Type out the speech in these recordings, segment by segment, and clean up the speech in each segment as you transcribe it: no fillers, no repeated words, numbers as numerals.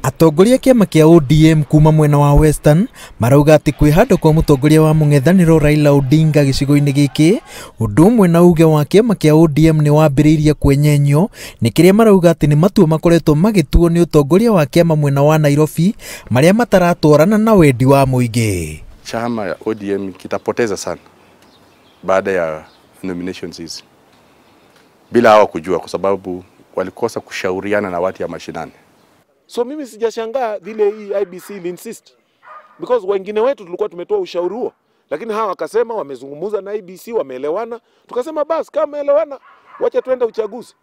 Atongoria kiama kia ODM kuma mwena wa Western marauga ati kwi handu kwa mutongoria wa mung'ethaniro Raila Odinga gicigo-ini giki undu umwe na uge wa kiama kia ODM ni wambiriirie kwenyenyo ni kiria marauga ati ni matua makoretwo magituo ni utongoria wa kiama mwena wa Nairobi maria mataratwarana na wendi wa muingi. Chama ya ODM kitapoteza sana baada ya nominations hizi bila hao kujua, kwa sababu walikosa kushauriana na watu ya mashinani. So mimi sijashangaa vile hii IBC insist, because wengine wetu tulikuwa tumetoa ushauri huo, lakini hawa wakasema wamezungumza na IBC, wameelewana. Tukasema basi kama elewana, wacha twende uchaguzi.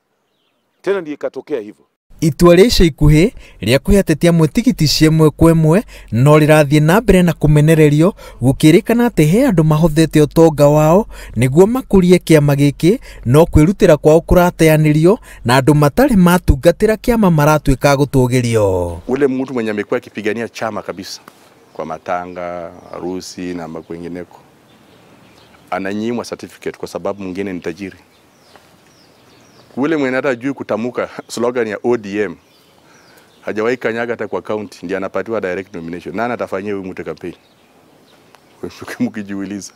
Tena ndiye ikatokea hivyo. Itua rica ikuhi ria kwihatetia mwetigiti ciemwe kwemwe no rirathie na mbere na kumenererio gukirikana ati he andu mahothete utonga wao niguo makurie kiama giki no kwirutira kwao kurateanirio na andu matari matungatira kiama maratwika gutugirio. Ule mtu mwenye amekuwa akipigania chama kabisa kwa matanga, harusi na makwengineko ananyimwa certificate kwa sababu mwingine ni tajiri. Ule mwenye hata juu kutamuka slogan ya ODM hajawahi kanyaga hata kwa county ndiye anapatiwa direct nomination. Nani atafanyia huyu mtu campaign? Mkijiuliza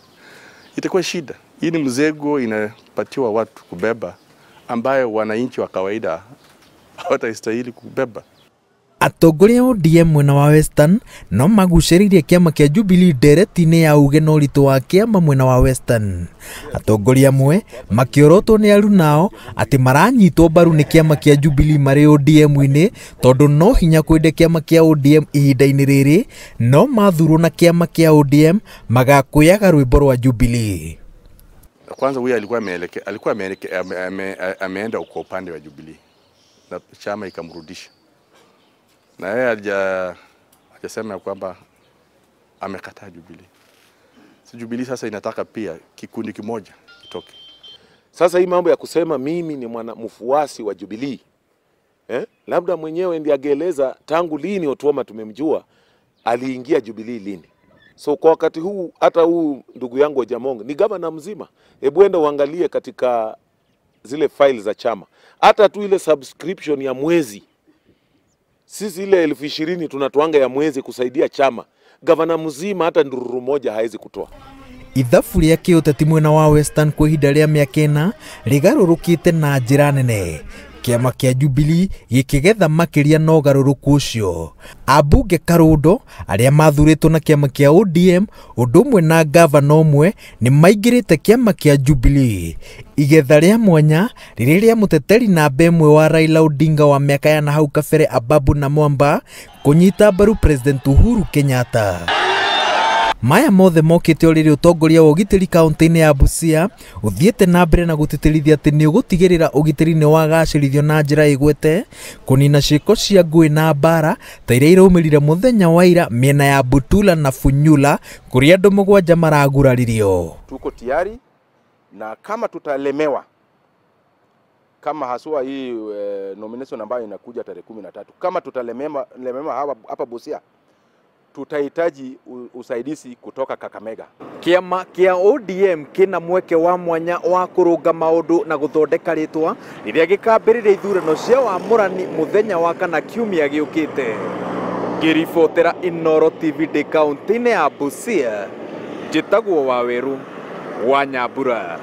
itakuwa shida. Hii ni mzego inapatiwa watu kubeba ambayo wananchi wa kawaida hawatastahili kubeba. Atongoria ODM mwena wa Western no maguciririe kiama kia Jubilee ndereti-ini ya uge no ritu wa kiama mwena wa Western. Atongoria amwe makiorotwo ni aru nao ati maranyitwo mbaru ni kiama kia Jubilee mari ODM-ini tondu no hinya kwende kiama kia ODM ihinda-ini riri no mathurwo na kiama kia ODM magakuyaga rwimbo rwa Jubilee. Kwanza huyu alikuwa ameenda kwa upande wa Jubilee na chama ikamrudisha. Na yeye hajasema kwamba amekataa Jubilee. Si Jubilee sasa inataka pia kikundi kimoja kitoke. Sasa hii mambo ya kusema mimi ni mfuasi wa Jubilee, labda mwenyewe ndiye ageeleza tangu lini Otuoma tumemjua, aliingia Jubilee lini. So kwa wakati huu hata huu ndugu yangu Ojamong ni gavana mzima. Hebu enda uangalie katika zile files za chama. Hata tu ile subscription ya mwezi, sisi ile 20,000 tunatoanga ya mwezi kusaidia chama. Gavana mzima hata ndururu moja haizi kutoa. Ithabu ria kiuteti mwena wa Western kwa ihinda ria miaka ina rigarurukite na njira nene. Kiama kia Jubilee gikigetha makiria no garuruku ucio. Abunge Karundo aria mathuritwo na kiama kia ODM undu umwe na gavana umwe ni maingirite kiama kia Jubilee. Igetha ria mwanya riri ria muteteri na bemwe wa Raila Odinga wa miaka ya na hau kabere Ababu na Mwamba kunyita mbaru President Uhuru Kenyatta. Maya mothe mokite oriri utongoria wa ugitiri kaunti-ini ya Busia uthiete na mbere na gutitirithia ati ni ugutigirira ugitiri ni wagacirithio na njira igwete kunina ciiko cia ngui na mbara ta iria iraumirire muthenya wa ira miena ya Butula na Funyula kuria andu 7 maraguraririo. Tuko tayari, na kama tutalemewa kama haswa hii nomination ambayo inakuja tarehe 13, kama tutalemewa hapa Busia, tutahitaji usaidizi kutoka Kakamega. Kiama kia ODM kina mweke wa mwanya wa kurunga maundu na guthondeka ritwa riria gikambiriria ithurano cia wamurani muthenya wa kana kiumia giukite. Ngiribotera Inooro TV kaunti-ini ya Busia, njitagwo Waweru wa Nyambura.